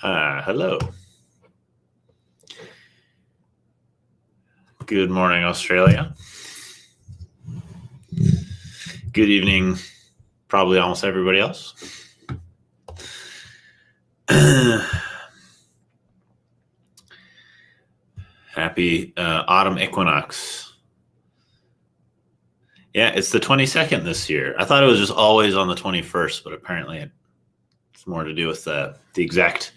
Hello. Good morning, Australia. Good evening, probably almost everybody else. Happy autumn equinox. Yeah, it's the 22nd this year. I thought it was just always on the 21st, but apparently it's more to do with the exact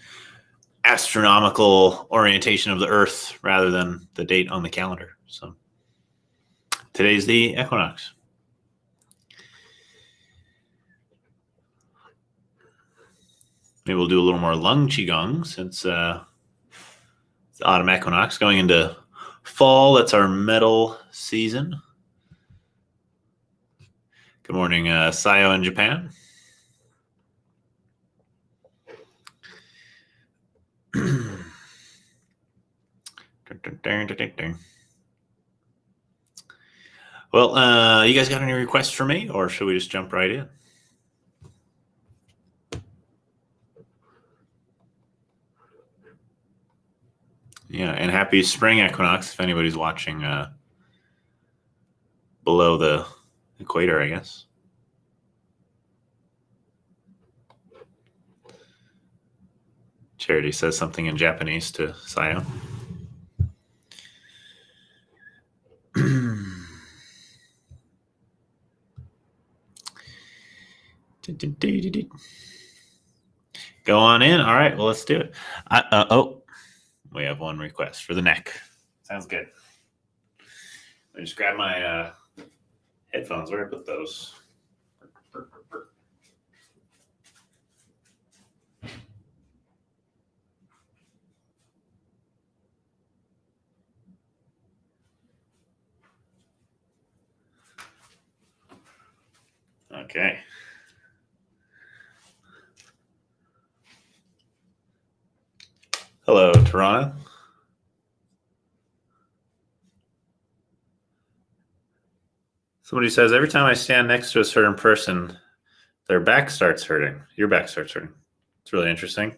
astronomical orientation of the Earth rather than the date on the calendar. So today's the equinox. Maybe we'll do a little more lung Qigong since it's the autumn equinox going into fall. That's our metal season. Good morning, Sayo in Japan. Well, you guys got any requests for me, or should we just jump right in? Yeah, and happy spring equinox if anybody's watching below the equator, I guess. Charity says something in Japanese to Sayo. Go on in. All right, well, let's do it. We have one request for the neck. Sounds good. Let me just grab my headphones. Where did I put those? Okay. Hello, Toronto. Somebody says, every time I stand next to a certain person, their back starts hurting. Your back starts hurting. It's really interesting.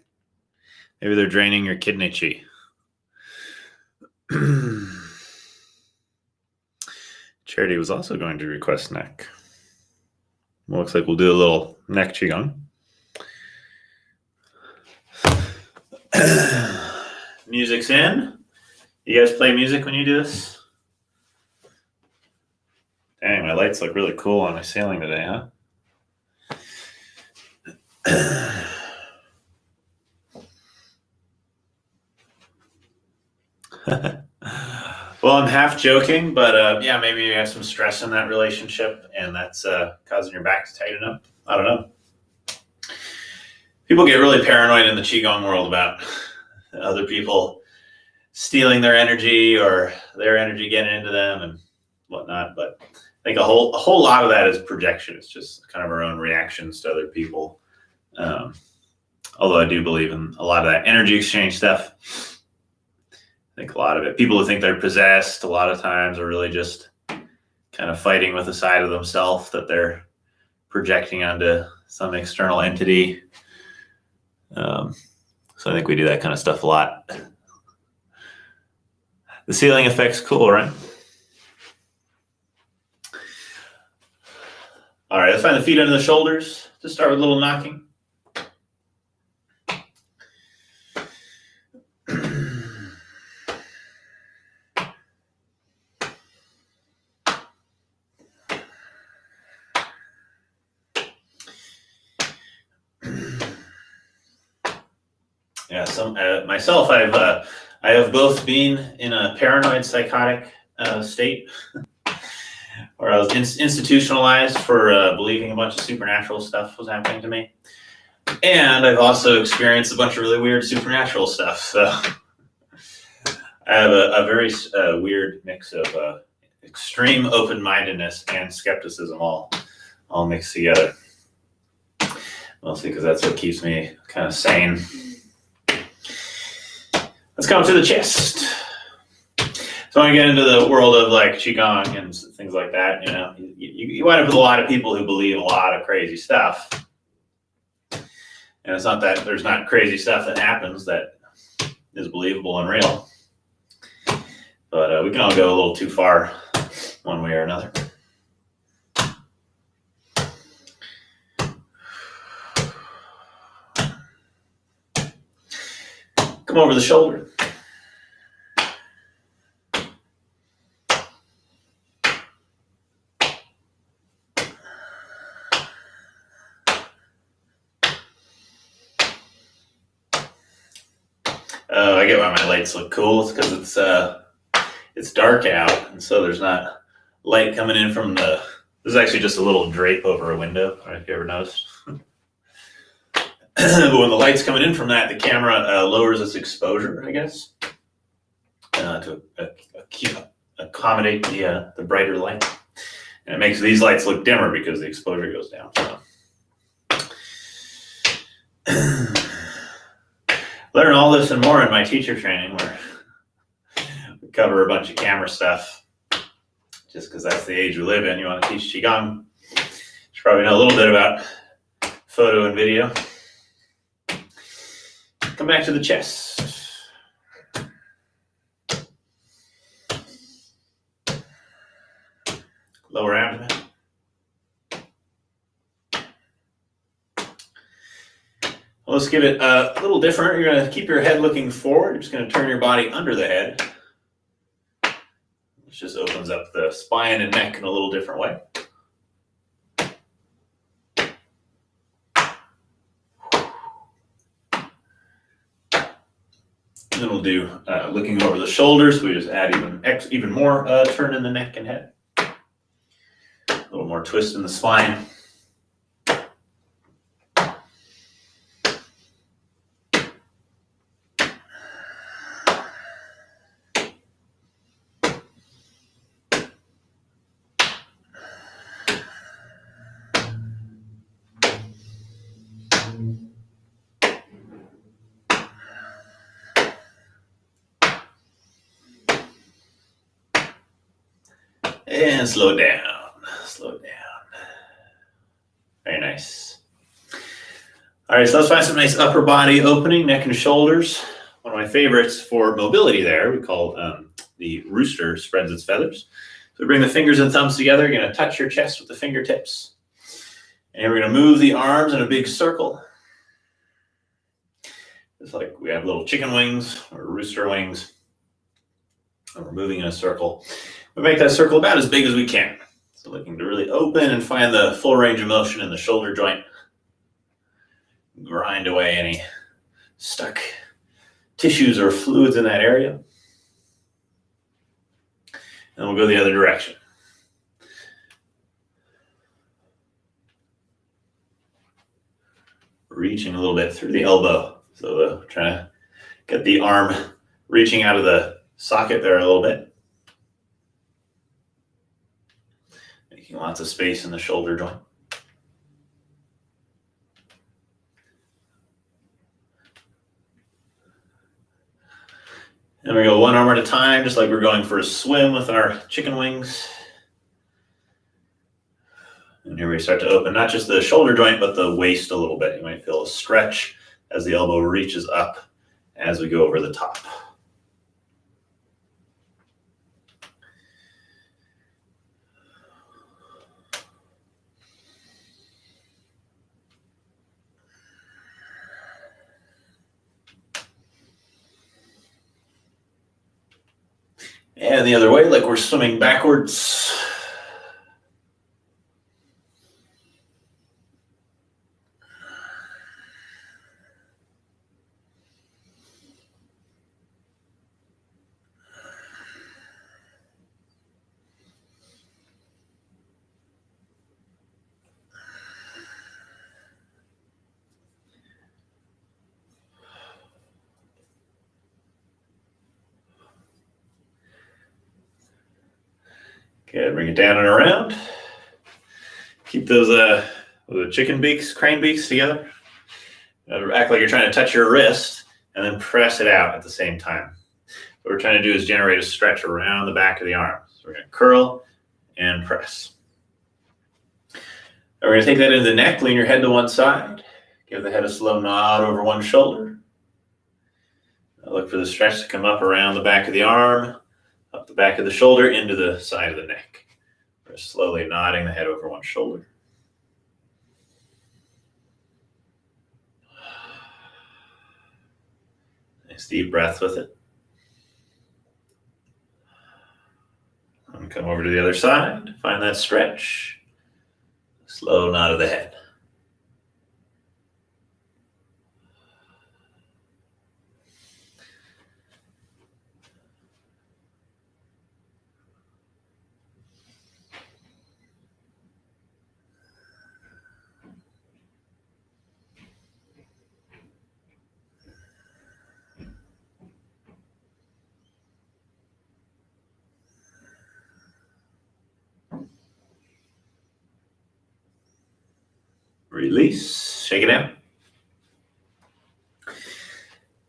Maybe they're draining your kidney chi. Charity was also going to request neck. Well, looks like we'll do a little neck Qigong. Music's in. You guys play music when you do this? Dang, my lights look really cool on my ceiling today, huh? Well, I'm half joking, but yeah, maybe you have some stress in that relationship and that's causing your back to tighten up. I don't know. People get really paranoid in the Qigong world about other people stealing their energy or their energy getting into them and whatnot. But I think a whole lot of that is projection. It's just kind of our own reactions to other people. Although I do believe in a lot of that energy exchange stuff. I think a lot of it, people who think they're possessed a lot of times are really just kind of fighting with a side of themselves that they're projecting onto some external entity. So I think we do that kind of stuff a lot. The ceiling effect's cool, right? All right, let's find the feet under the shoulders. Just start with a little knocking. Yeah, myself, I have both been in a paranoid psychotic state where I was institutionalized for believing a bunch of supernatural stuff was happening to me. And I've also experienced a bunch of really weird supernatural stuff. So I have a very weird mix of extreme open-mindedness and skepticism all mixed together. Mostly because that's what keeps me kind of sane. Let's come to the chest. So I want to get into the world of like Qigong and things like that. You know, you wind up with a lot of people who believe a lot of crazy stuff. And it's not that there's not crazy stuff that happens that is believable and real. But we can all go a little too far one way or another. Come over the shoulder. I get why my lights look cool. It's because it's dark out, and so there's not light coming in from the. This is actually just a little drape over a window. I don't know if you ever noticed. But when the light's coming in from that, the camera lowers its exposure, I guess, to accommodate the brighter light, and it makes these lights look dimmer because the exposure goes down. So. Learn all this and more in my teacher training, where we cover a bunch of camera stuff. Just because that's the age we live in, you want to teach Qigong, you should probably know a little bit about photo and video. Come back to the chest. Lower abdomen. Well, let's give it a little different. You're going to keep your head looking forward. You're just going to turn your body under the head. Which just opens up the spine and neck in a little different way. And then we'll do looking over the shoulders. We just add even more turn in the neck and head. A little more twist in the spine. And slow down, slow down. Very nice. All right, so let's find some nice upper body opening, neck and shoulders. One of my favorites for mobility there, we call the rooster spreads its feathers. So we bring the fingers and thumbs together. You're going to touch your chest with the fingertips. And we're going to move the arms in a big circle. It's like we have little chicken wings or rooster wings. And we're moving in a circle. We make that circle about as big as we can. So looking to really open and find the full range of motion in the shoulder joint. Grind away any stuck tissues or fluids in that area. And we'll go the other direction. Reaching a little bit through the elbow. So trying to get the arm reaching out of the socket there a little bit. Making lots of space in the shoulder joint. And we go one arm at a time, just like we're going for a swim with our chicken wings. And here we start to open not just the shoulder joint, but the waist a little bit. You might feel a stretch as the elbow reaches up as we go over the top. And the other way, like we're swimming backwards. Okay, bring it down and around. Keep those the chicken beaks, crane beaks together. Act like you're trying to touch your wrist and then press it out at the same time. What we're trying to do is generate a stretch around the back of the arm. So we're going to curl and press. And we're going to take that into the neck, lean your head to one side. Give the head a slow nod over one shoulder. Now look for the stretch to come up around the back of the arm, up the back of the shoulder, into the side of the neck. We're slowly nodding the head over one shoulder. Nice deep breath with it. And come over to the other side. Find that stretch. Slow nod of the head. Release. Shake it out.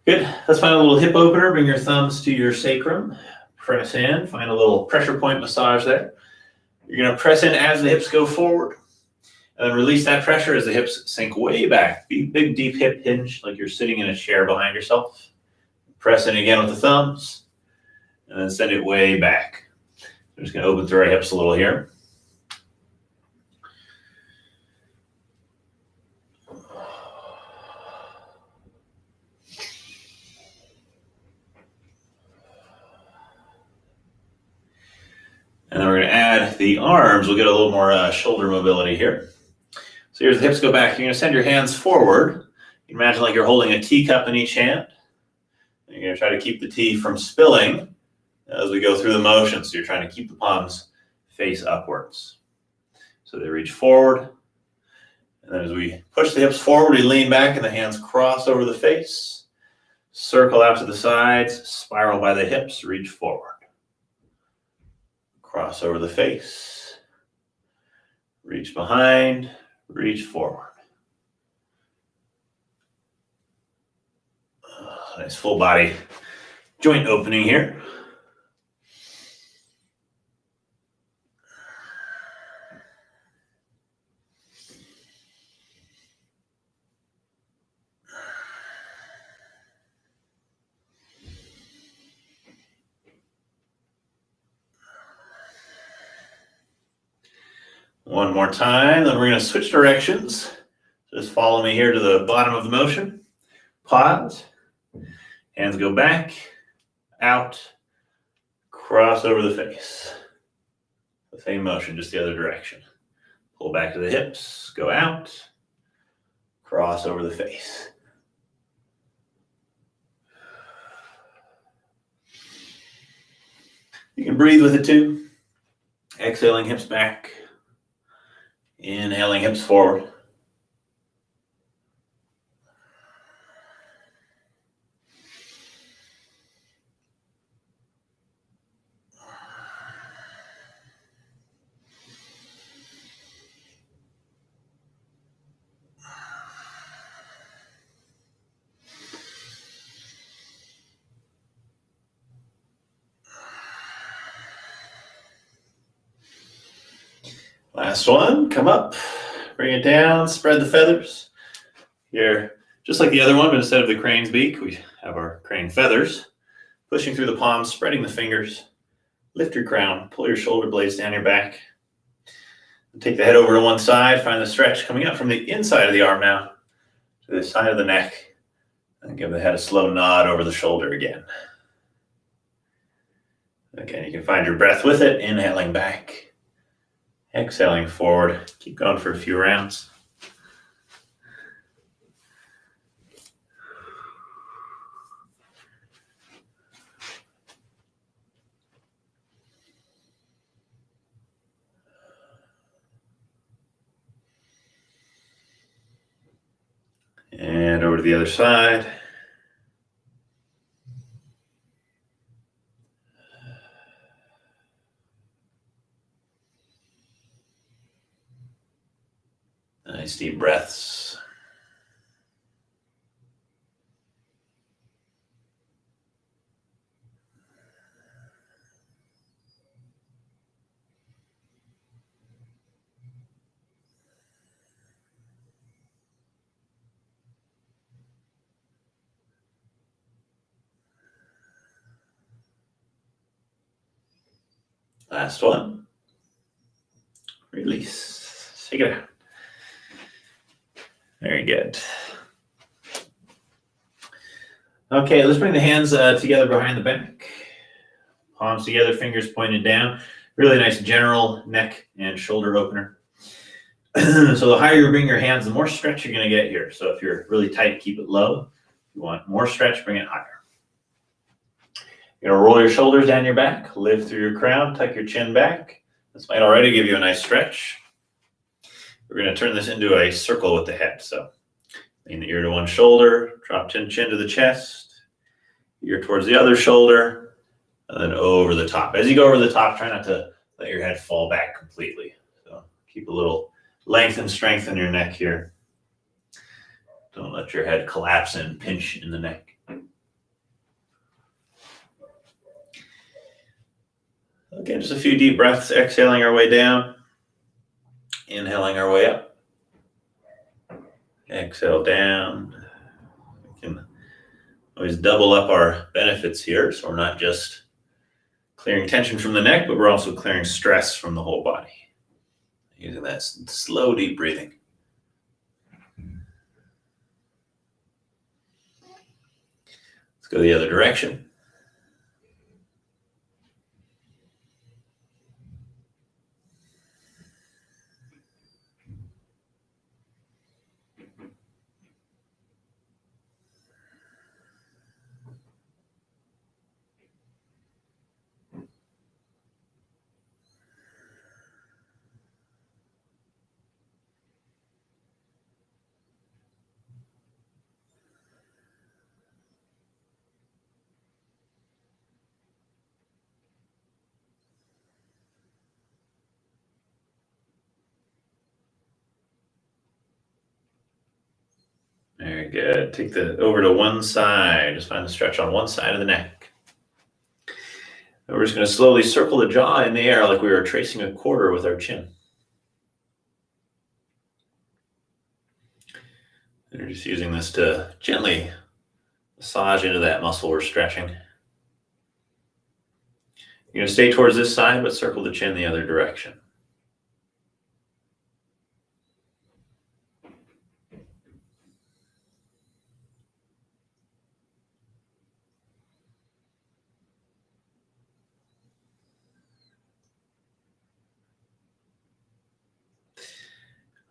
Good. Let's find a little hip opener. Bring your thumbs to your sacrum. Press in. Find a little pressure point massage there. You're going to press in as the hips go forward. And then release that pressure as the hips sink way back. Big, deep hip hinge like you're sitting in a chair behind yourself. Press in again with the thumbs. And then send it way back. I'm just going to open through our hips a little here. And then we're going to add the arms. We'll get a little more shoulder mobility here. So here's the hips go back. You're going to send your hands forward. You imagine like you're holding a teacup in each hand. And you're going to try to keep the tea from spilling as we go through the motion. So you're trying to keep the palms face upwards. So they reach forward. And then as we push the hips forward, we lean back and the hands cross over the face. Circle out to the sides. Spiral by the hips. Reach forward. Cross over the face, reach behind, reach forward. Nice full body joint opening here. One more time, then we're going to switch directions. Just follow me here to the bottom of the motion. Pause. Hands go back, out, cross over the face. The same motion, just the other direction. Pull back to the hips, go out, cross over the face. You can breathe with it too. Exhaling hips back. Inhaling hips forward. Last one, come up, bring it down, spread the feathers. Here, just like the other one, but instead of the crane's beak, we have our crane feathers. Pushing through the palms, spreading the fingers. Lift your crown, pull your shoulder blades down your back. And take the head over to one side, find the stretch coming up from the inside of the arm now to the side of the neck. And give the head a slow nod over the shoulder again. Again, you can find your breath with it, inhaling back. Exhaling forward. Keep going for a few rounds. And over to the other side. Nice deep breaths. Last one. Release. Shake it out. Very good. Okay, let's bring the hands together behind the back. Palms together, fingers pointed down. Really nice general neck and shoulder opener. So the higher you bring your hands, the more stretch you're going to get here. So if you're really tight, keep it low. If you want more stretch, bring it higher. You're going to roll your shoulders down your back, lift through your crown, tuck your chin back. This might already give you a nice stretch. We're going to turn this into a circle with the head. So lean the ear to one shoulder, drop chin to the chest, ear towards the other shoulder, and then over the top. As you go over the top, try not to let your head fall back completely. So keep a little length and strength in your neck here. Don't let your head collapse and pinch in the neck. Okay, just a few deep breaths, exhaling our way down, inhaling our way up. Exhale down. We can always double up our benefits here, so we're not just clearing tension from the neck, but we're also clearing stress from the whole body. Using that slow, deep breathing. Let's go the other direction. Very good. Take the over to one side. Just find the stretch on one side of the neck. And we're just going to slowly circle the jaw in the air like we were tracing a quarter with our chin. And we're just using this to gently massage into that muscle we're stretching. You're going to stay towards this side, but circle the chin the other direction.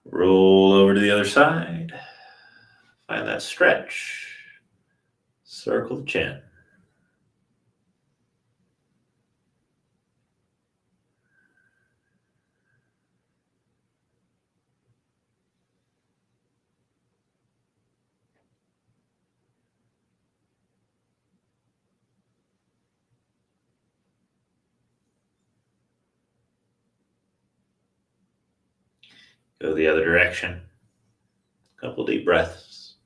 Roll over to the other side. Find that stretch. Circle the chin. Go the other direction. A couple deep breaths.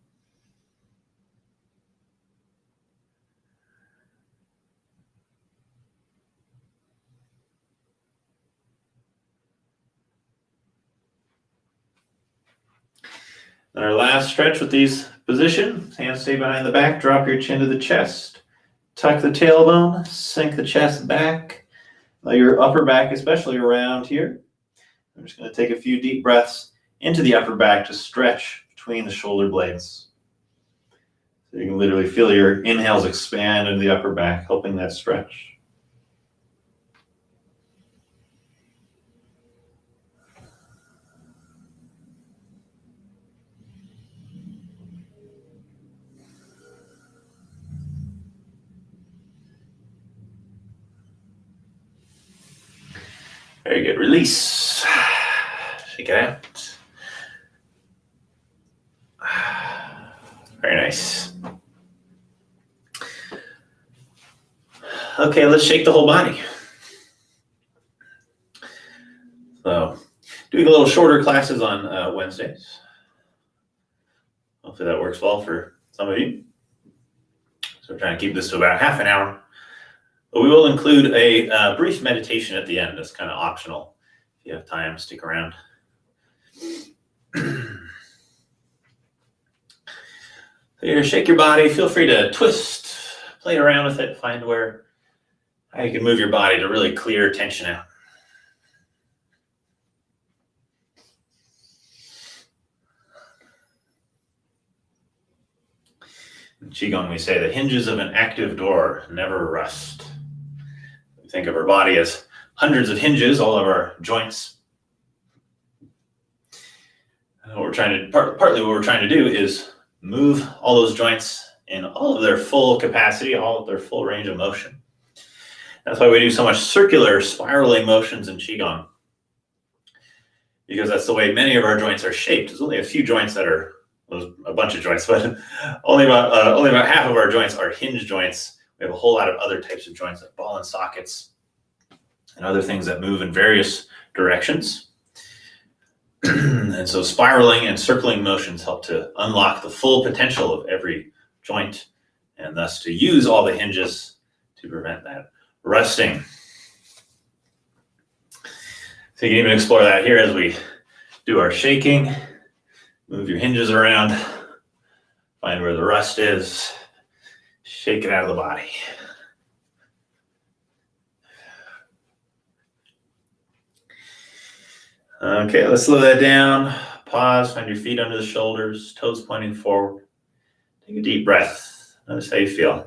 And our last stretch with these positions. Hands stay behind the back. Drop your chin to the chest. Tuck the tailbone. Sink the chest back. Let your upper back, especially around here. I'm just going to take a few deep breaths into the upper back to stretch between the shoulder blades. So you can literally feel your inhales expand into the upper back, helping that stretch. Very good. Release. Shake it out. Very nice. Okay, let's shake the whole body. So, doing a little shorter classes on Wednesdays. Hopefully that works well for some of you. So we're trying to keep this to about half an hour. But we will include a brief meditation at the end. That's kind of optional. If you have time, stick around. So here, shake your body. Feel free to twist, play around with it, find how you can move your body to really clear tension out. In Qigong, we say the hinges of an active door never rust. We think of our body as hundreds of hinges, all of our joints. Partly what we're trying to do is move all those joints in all of their full capacity, all of their full range of motion. That's why we do so much circular spiraling motions in Qigong, because that's the way many of our joints are shaped. There's only a few joints that are, well, a bunch of joints, but only about half of our joints are hinge joints. We have a whole lot of other types of joints like ball and sockets and other things that move in various directions. And so spiraling and circling motions help to unlock the full potential of every joint, and thus to use all the hinges to prevent that rusting. So you can even explore that here as we do our shaking. Move your hinges around, find where the rust is, shake it out of the body. Okay, let's slow that down. Pause, find your feet under the shoulders, toes pointing forward. Take a deep breath. Notice how you feel.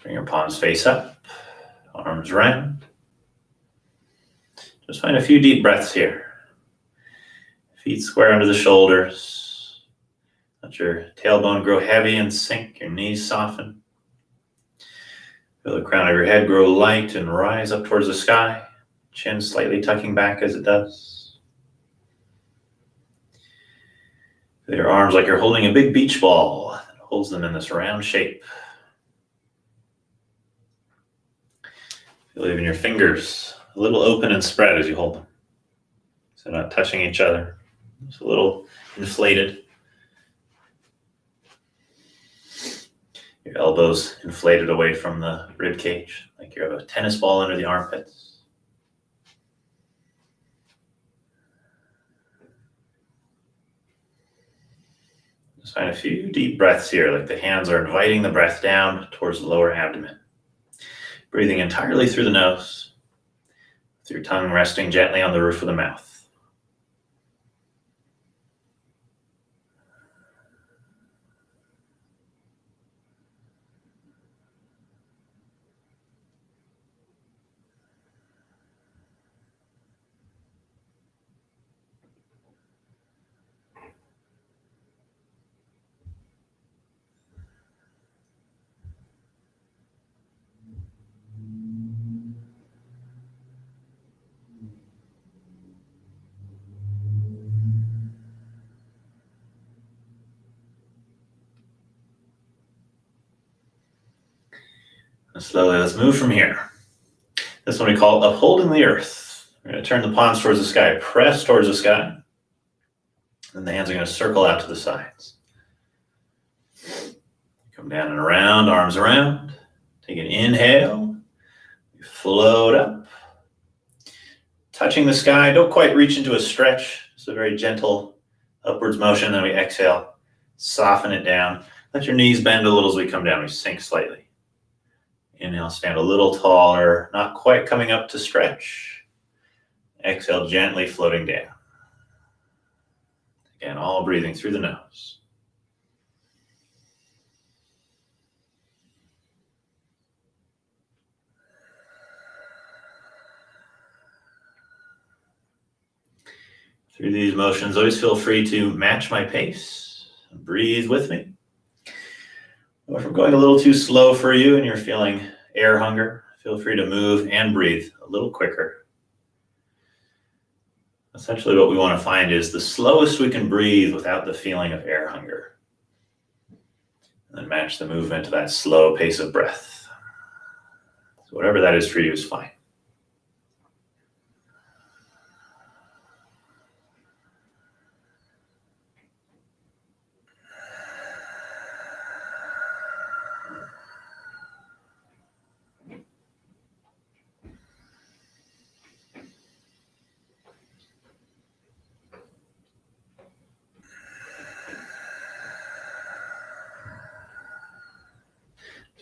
Bring your palms face up, arms round. Just find a few deep breaths here. Feet square under the shoulders. Let your tailbone grow heavy and sink, your knees soften. Feel the crown of your head grow light and rise up towards the sky, chin slightly tucking back as it does. Feel your arms like you're holding a big beach ball that holds them in this round shape. Feel even your fingers a little open and spread as you hold them. So not touching each other. Just a little inflated. Your elbows inflated away from the rib cage, like you have a tennis ball under the armpits. Just find a few deep breaths here, like the hands are inviting the breath down towards the lower abdomen. Breathing entirely through the nose, with your tongue resting gently on the roof of the mouth. And slowly, let's move from here. This one we call upholding the earth. We're going to turn the palms towards the sky, press towards the sky. And the hands are going to circle out to the sides. Come down and around, arms around. Take an inhale. You float up. Touching the sky, don't quite reach into a stretch. It's a very gentle upwards motion. Then we exhale, soften it down. Let your knees bend a little as we come down. We sink slightly. Inhale, stand a little taller, not quite coming up to stretch. Exhale, gently floating down. Again, all breathing through the nose. Through these motions, always feel free to match my pace. Breathe with me. Or if I'm going a little too slow for you and you're feeling air hunger, feel free to move and breathe a little quicker. Essentially what we want to find is the slowest we can breathe without the feeling of air hunger. And then match the movement to that slow pace of breath. So whatever that is for you is fine.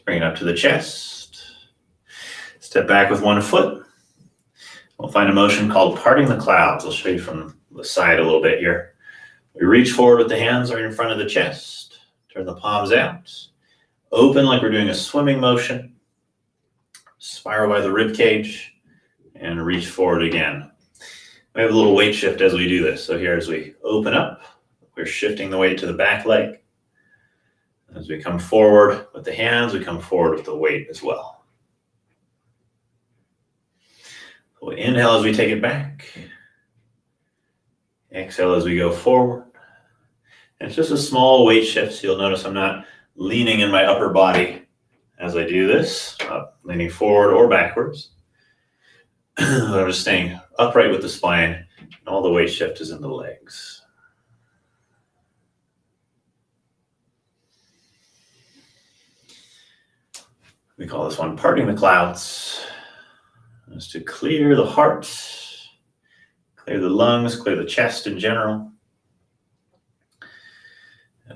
Bring it up to the chest. Step back with one foot. We'll find a motion called parting the clouds. I'll show you from the side a little bit here. We reach forward with the hands right in front of the chest. Turn the palms out. Open like we're doing a swimming motion. Spiral by the rib cage and reach forward again. We have a little weight shift as we do this. So here as we open up, we're shifting the weight to the back leg. As we come forward with the hands, we come forward with the weight as well. We'll inhale as we take it back. Exhale as we go forward. And it's just a small weight shift, so you'll notice I'm not leaning in my upper body as I do this, leaning forward or backwards. I'm just staying upright with the spine, and all the weight shift is in the legs. We call this one parting the clouds. Just to clear the heart, clear the lungs, clear the chest in general.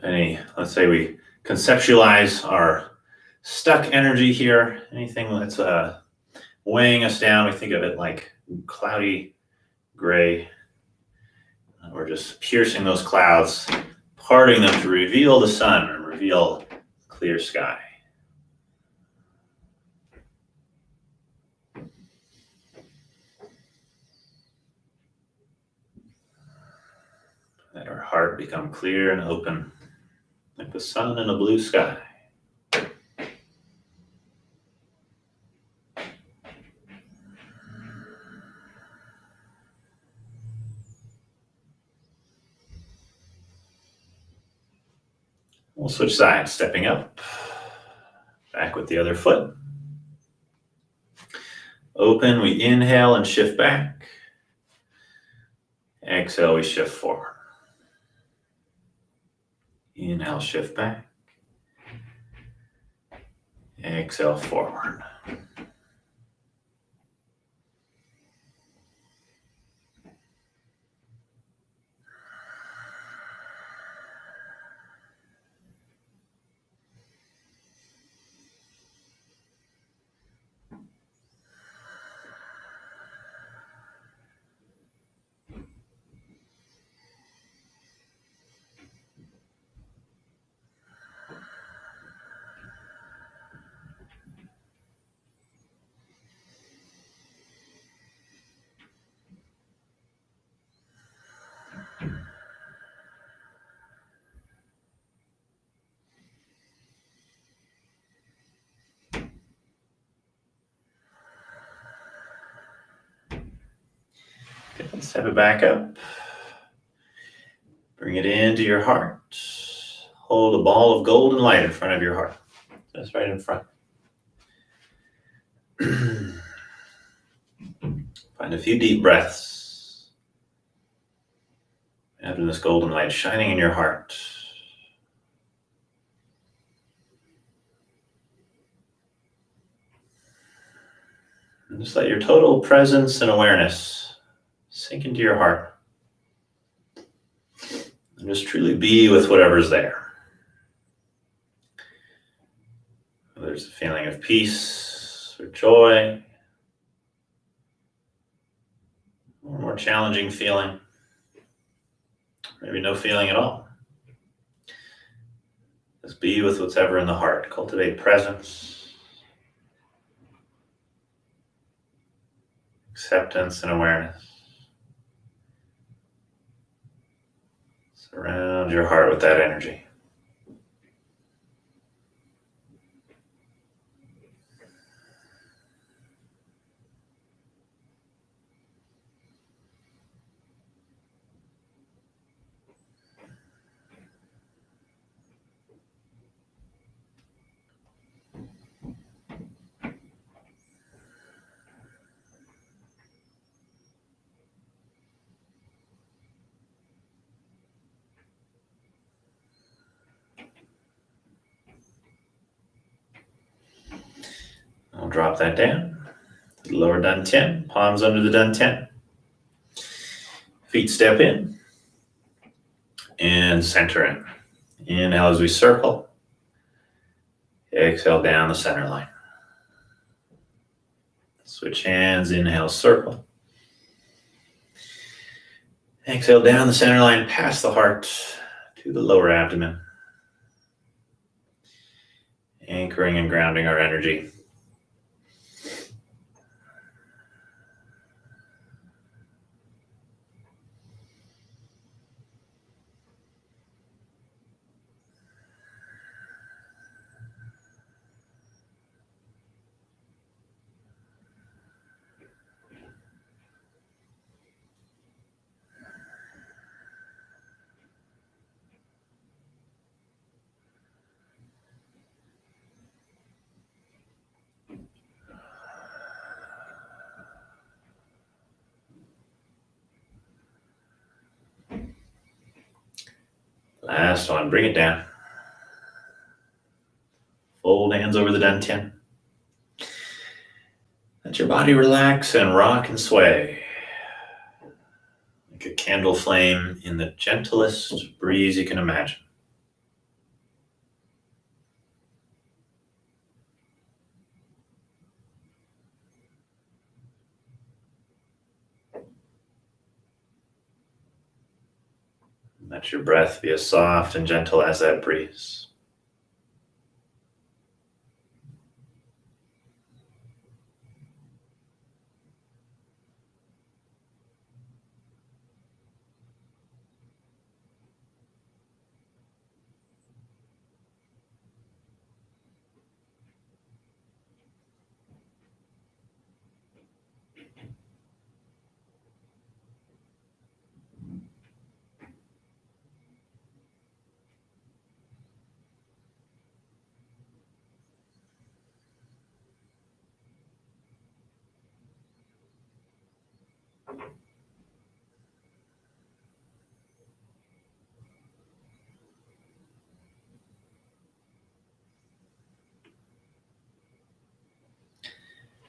Let's say we conceptualize our stuck energy here, anything that's weighing us down, we think of it like cloudy gray. We're just piercing those clouds, parting them to reveal the sun and reveal clear sky. Let our heart become clear and open, like the sun in a blue sky. We'll switch sides, stepping up, back with the other foot. Open, we inhale and shift back. Exhale, we shift forward. Inhale, shift back. Exhale, forward. Step it back up. Bring it into your heart. Hold a ball of golden light in front of your heart. Just right in front. Find a few deep breaths. Having this golden light shining in your heart. And just let your total presence and awareness sink into your heart. And just truly be with whatever's there. Whether it's a feeling of peace or joy, or a more challenging feeling, maybe no feeling at all. Just be with what's ever in the heart. Cultivate presence, acceptance, and awareness. Surround your heart with that energy. I'll drop that down. Lower dantian, palms under the dantian. Feet step in and center in. Inhale as we circle. Exhale down the center line. Switch hands, inhale, circle. Exhale down the center line, past the heart to the lower abdomen. Anchoring and grounding our energy. Last one, bring it down. Fold hands over the dantian. Let your body relax and rock and sway. Like a candle flame in the gentlest breeze you can imagine. Let your breath be as soft and gentle as that breeze.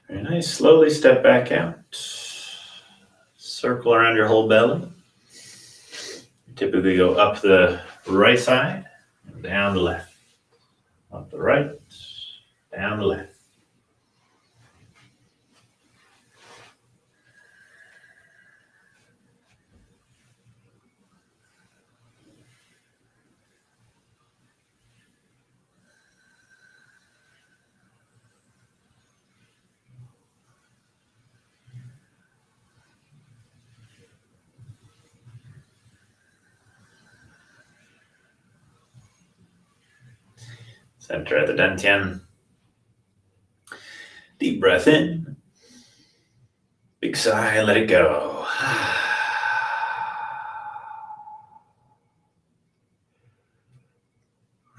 Very nice. Slowly step back out. Circle around your whole belly. You typically go up the right side, down the left. Up the right, down the left. Center at the dantian. Deep breath in. Big sigh, let it go.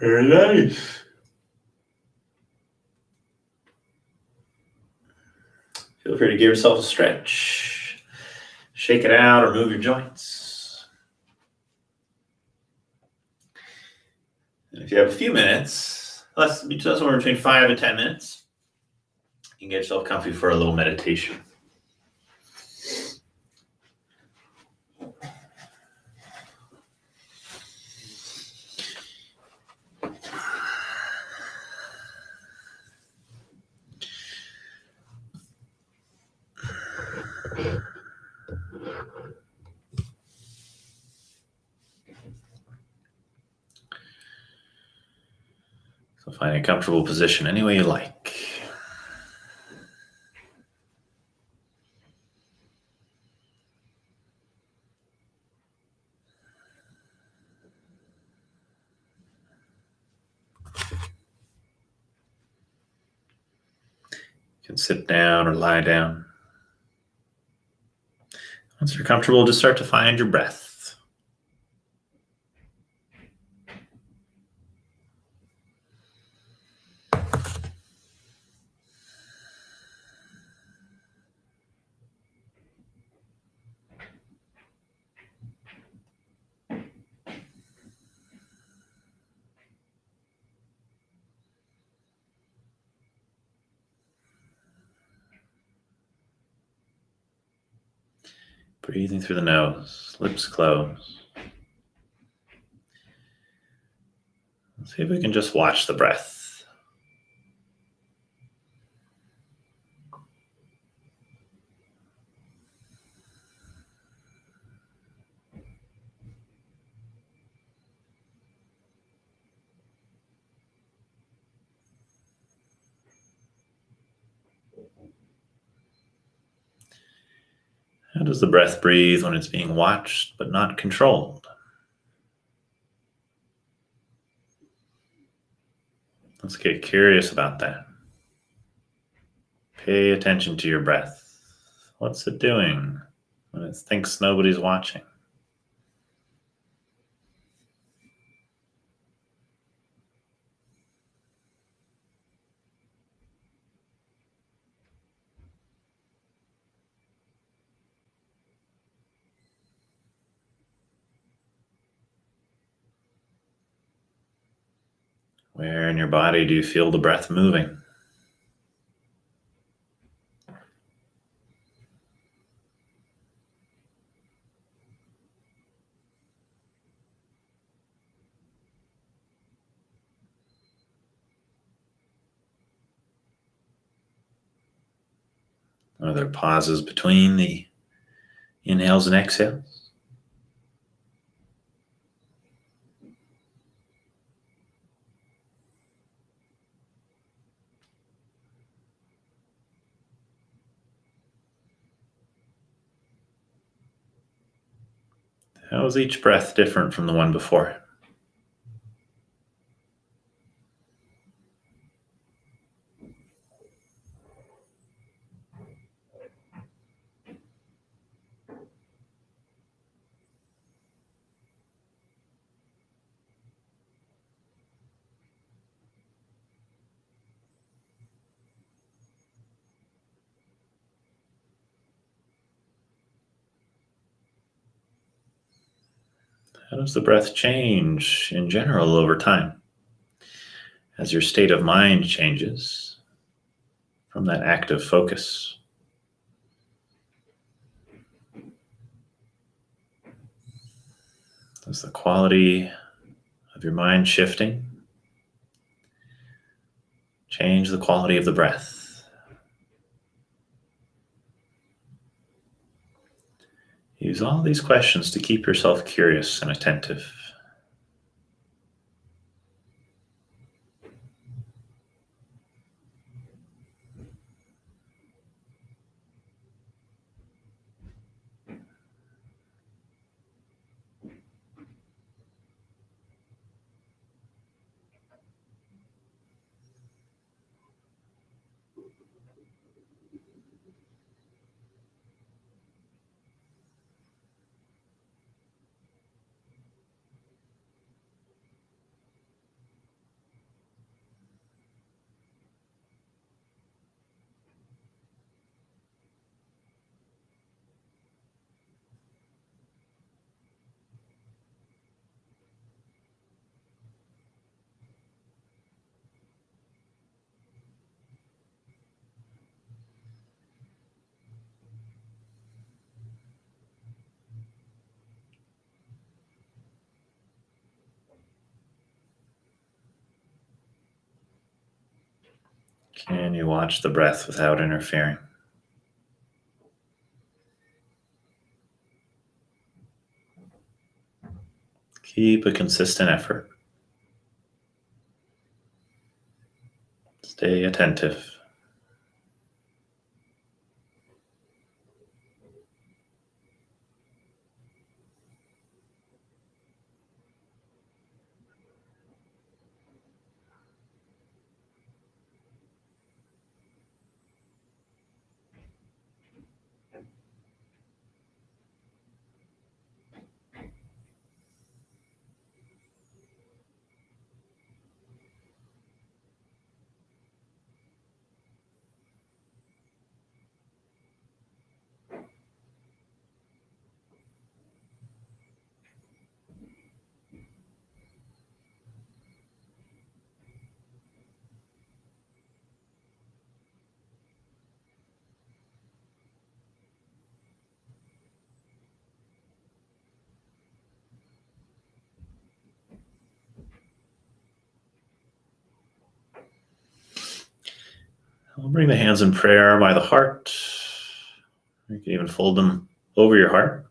Very nice. Feel free to give yourself a stretch. Shake it out or move your joints. And if you have a few minutes, somewhere between 5 and 10 minutes, you can get yourself comfy for a little meditation. So find a comfortable position any way you like. You can sit down or lie down. Once you're comfortable, just start to find your breath. Breathing through the nose, lips closed. Let's see if we can just watch the breath. How does the breath breathe when it's being watched but not controlled? Let's get curious about that. Pay attention to your breath. What's it doing when it thinks nobody's watching? Where in your body do you feel the breath moving? Are there pauses between the inhales and exhales? How is each breath different from the one before? How does the breath change in general over time as your state of mind changes from that active focus? Is the quality of your mind shifting? Change the quality of the breath. Use all these questions to keep yourself curious and attentive. Can you watch the breath without interfering? Keep a consistent effort. Stay attentive. I'll bring the hands in prayer by the heart. You can even fold them over your heart.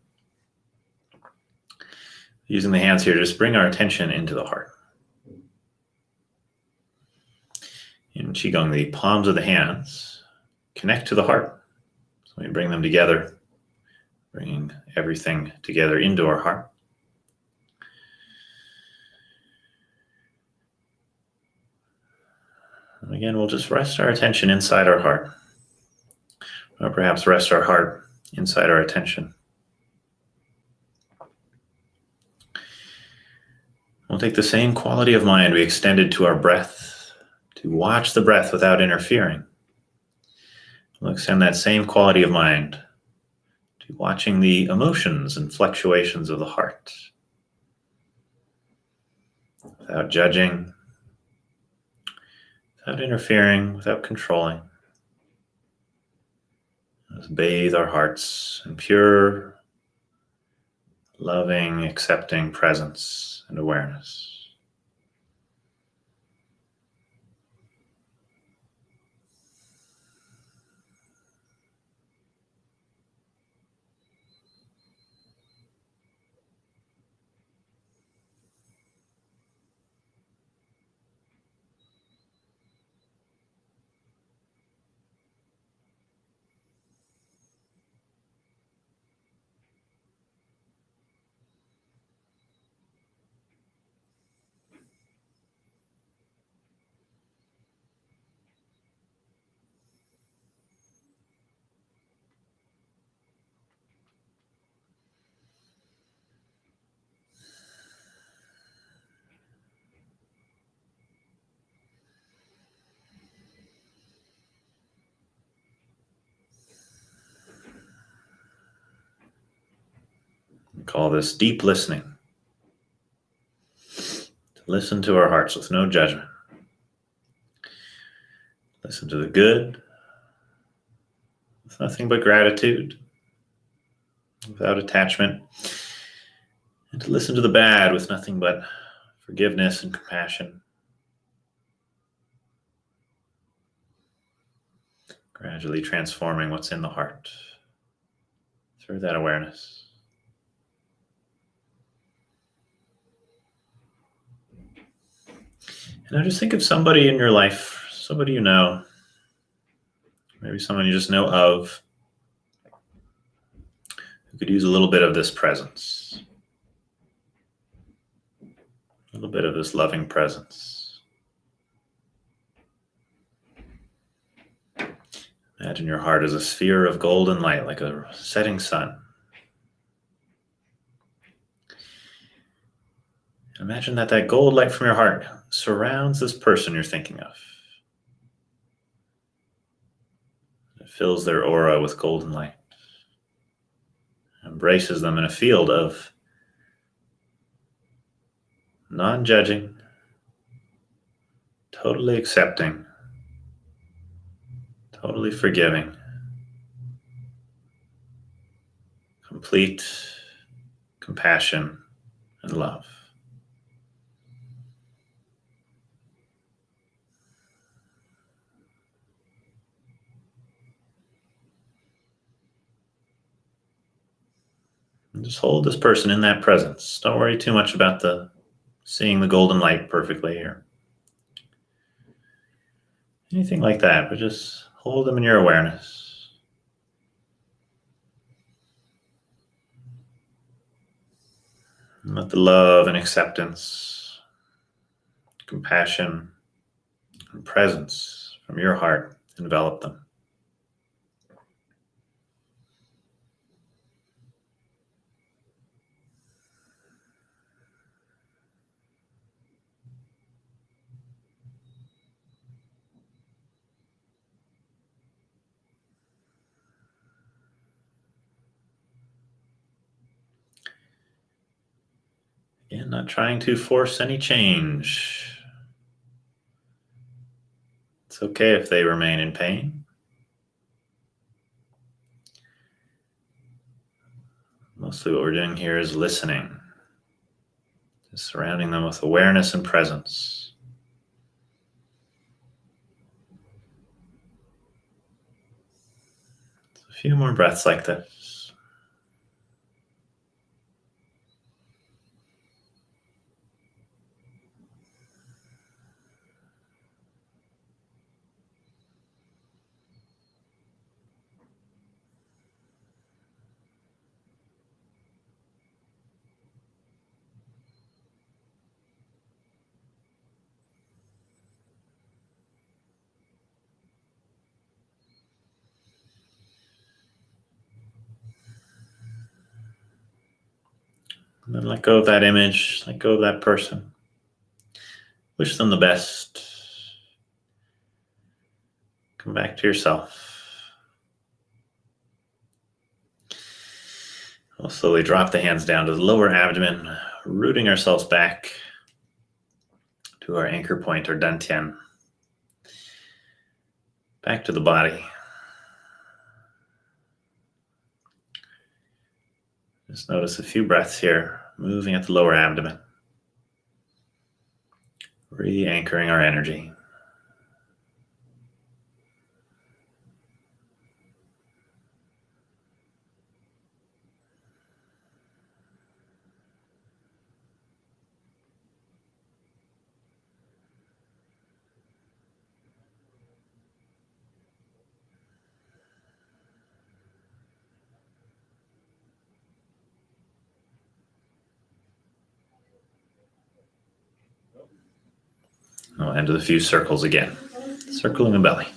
Using the hands here, just bring our attention into the heart. In Qigong, the palms of the hands connect to the heart. So we bring them together, bringing everything together into our heart. And again, we'll just rest our attention inside our heart, or perhaps rest our heart inside our attention. We'll take the same quality of mind we extended to our breath, to watch the breath without interfering. We'll extend that same quality of mind to watching the emotions and fluctuations of the heart, without judging, without interfering, without controlling. Let's bathe our hearts in pure, loving, accepting presence and awareness. We call this deep listening. To listen to our hearts with no judgment. Listen to the good with nothing but gratitude, without attachment. And to listen to the bad with nothing but forgiveness and compassion. Gradually transforming what's in the heart through that awareness. And now just think of somebody in your life, somebody you know, maybe someone you just know of, who could use a little bit of this presence, a little bit of this loving presence. Imagine your heart as a sphere of golden light, like a setting sun. Imagine that gold light from your heart surrounds this person you're thinking of. It fills their aura with golden light. Embraces them in a field of non-judging, totally accepting, totally forgiving, complete compassion and love. And just hold this person in that presence. Don't worry too much about seeing the golden light perfectly or anything like that, but just hold them in your awareness. And let the love and acceptance, compassion, and presence from your heart envelop them. Again, not trying to force any change. It's okay if they remain in pain. Mostly what we're doing here is listening, just surrounding them with awareness and presence. A few more breaths like this. And then let go of that image, let go of that person. Wish them the best. Come back to yourself. We'll slowly drop the hands down to the lower abdomen, rooting ourselves back to our anchor point, or dantian. Back to the body. Just notice a few breaths here, moving at the lower abdomen. Re-anchoring our energy. We'll end with a few circles again, circling the belly.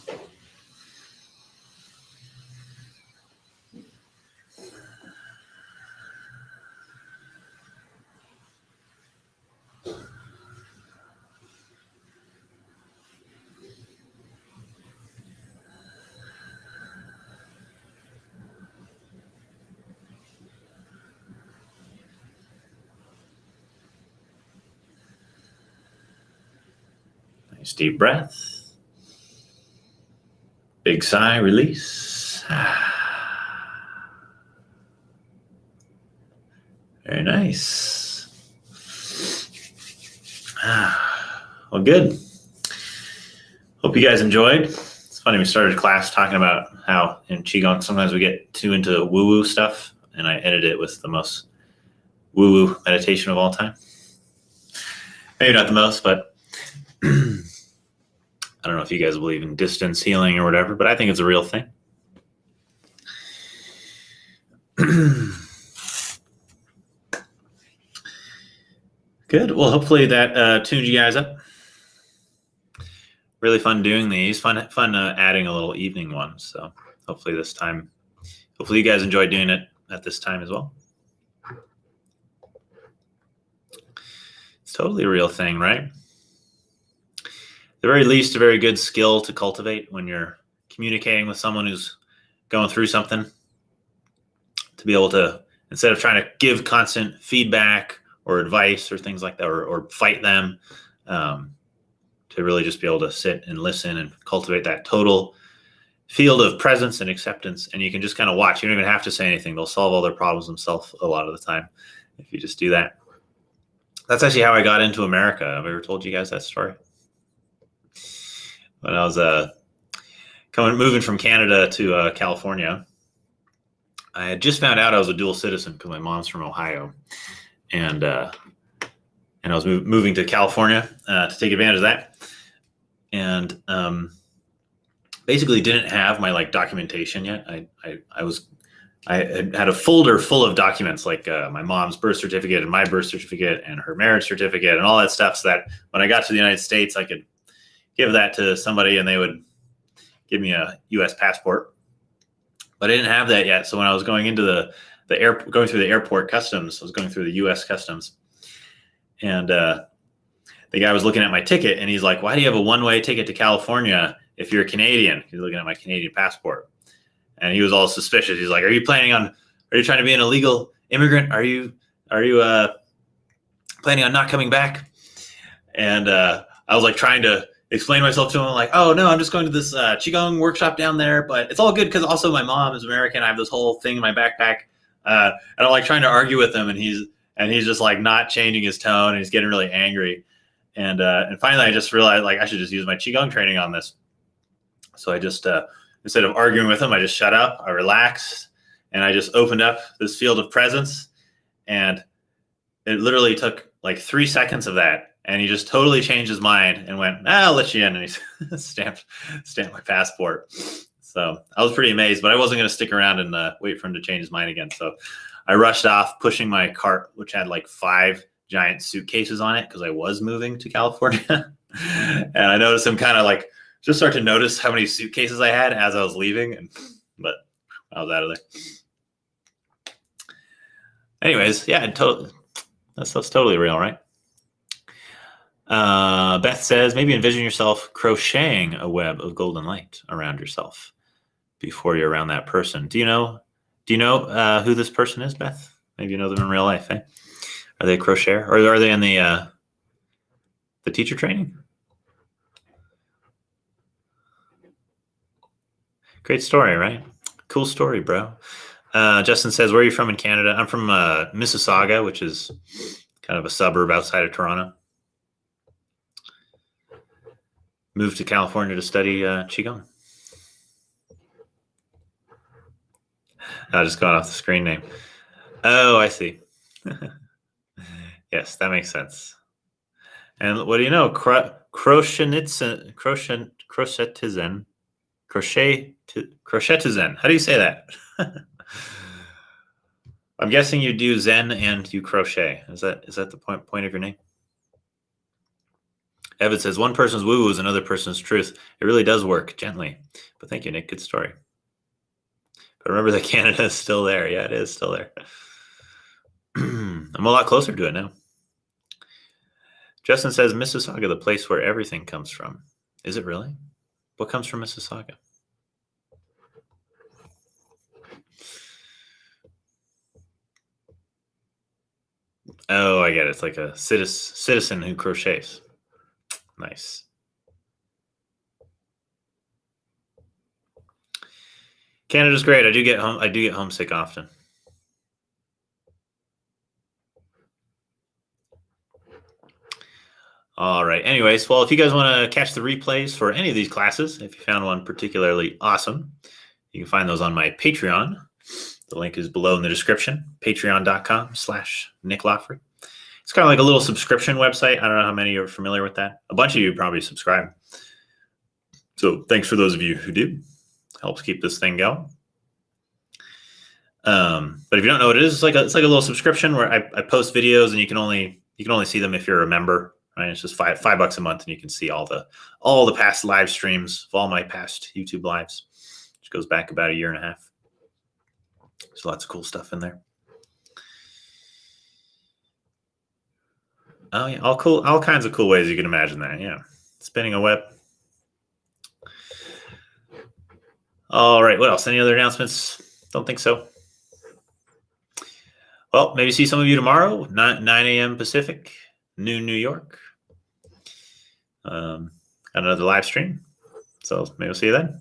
Nice deep breath. Big sigh, release. Very nice. Well, good. Hope you guys enjoyed. It's funny, we started class talking about how in Qigong sometimes we get too into woo-woo stuff, and I ended it with the most woo-woo meditation of all time. Maybe not the most, but I don't know if you guys believe in distance healing or whatever, but I think it's a real thing. Good. Well, hopefully that tuned you guys up. Really fun doing these. Fun adding a little evening one. So hopefully this time, hopefully you guys enjoy doing it at this time as well. It's totally a real thing, right? At the very least, a very good skill to cultivate when you're communicating with someone who's going through something, to be able to, instead of trying to give constant feedback or advice or things like that, or fight them, to really just be able to sit and listen and cultivate that total field of presence and acceptance. And you can just kind of watch. You don't even have to say anything. They'll solve all their problems themselves a lot of the time if you just do that. That's actually how I got into America. Have I ever told you guys that story? When I was moving from Canada to California, I had just found out I was a dual citizen because my mom's from Ohio, and I was moving to California to take advantage of that, and basically didn't have my documentation yet. I had a folder full of documents, like my mom's birth certificate and my birth certificate and her marriage certificate and all that stuff, so that when I got to the United States, I could give that to somebody and they would give me a U.S. passport. But I didn't have that yet. So when I was going into going through the airport customs, I was going through the U.S. customs, and the guy was looking at my ticket and he's like, "Why do you have a one-way ticket to California if you're a Canadian?" He's looking at my Canadian passport, and he was all suspicious. He's like, are you trying to be an illegal immigrant? Are you planning on not coming back? And I was like trying to explain myself to him, like, oh no, I'm just going to this Qigong workshop down there, but it's all good because also my mom is American. I have this whole thing in my backpack, and I'm like trying to argue with him, and he's just like not changing his tone, and he's getting really angry. And finally, I just realized I should just use my Qigong training on this. So I just instead of arguing with him, I just shut up, I relaxed, and I just opened up this field of presence, and it literally took like 3 seconds of that. And he just totally changed his mind and went, I'll let you in. And he stamped my passport. So I was pretty amazed, but I wasn't going to stick around and wait for him to change his mind again. So I rushed off, pushing my cart, which had like 5 giant suitcases on it because I was moving to California. And I noticed him kind of just start to notice how many suitcases I had as I was leaving. But I was out of there. Anyways, yeah, That stuff's totally real, right? Beth says, maybe envision yourself crocheting a web of golden light around yourself before you're around that person. Do you know who this person is, Beth? Maybe you know them in real life, eh? Are they a crocheter, or are they in the teacher training? Great story, right? Cool story, bro. Justin says, where are you from in Canada? I'm from Mississauga, which is kind of a suburb outside of Toronto. Moved to California to study Qigong. I just got off the screen name. Oh, I see. Yes, that makes sense. And what do you know? Crochetitizen. Crochetitizen. How do you say that? I'm guessing you do Zen and you crochet. Is that the point of your name? Evan says, one person's woo-woo is another person's truth. It really does work gently. But thank you, Nick. Good story. But remember that Canada is still there. Yeah, it is still there. I'm a lot closer to it now. Justin says, Mississauga, the place where everything comes from. Is it really? What comes from Mississauga? Oh, I get it. It's like a citizen who crochets. Nice. Canada's great. I do get homesick often. All right. Anyways, well, if you guys want to catch the replays for any of these classes, if you found one particularly awesome, you can find those on my Patreon. The link is below in the description, patreon.com/Nick Loffree. It's kind of like a little subscription website. I don't know how many are familiar with that. A bunch of you probably subscribe. So thanks for those of you who do. Helps keep this thing going. But if you don't know what it is, it's like a little subscription where I post videos and you can only see them if you're a member. Right? It's just $5 a month, and you can see all the past live streams of all my past YouTube lives, which goes back about a year and a half. There's lots of cool stuff in there. Oh yeah, all kinds of cool ways you can imagine that. Yeah, spinning a web. All right, what else? Any other announcements? Don't think so. Well, maybe see some of you tomorrow, 9 a.m. Pacific, noon New York. Got another live stream, so maybe we'll see you then.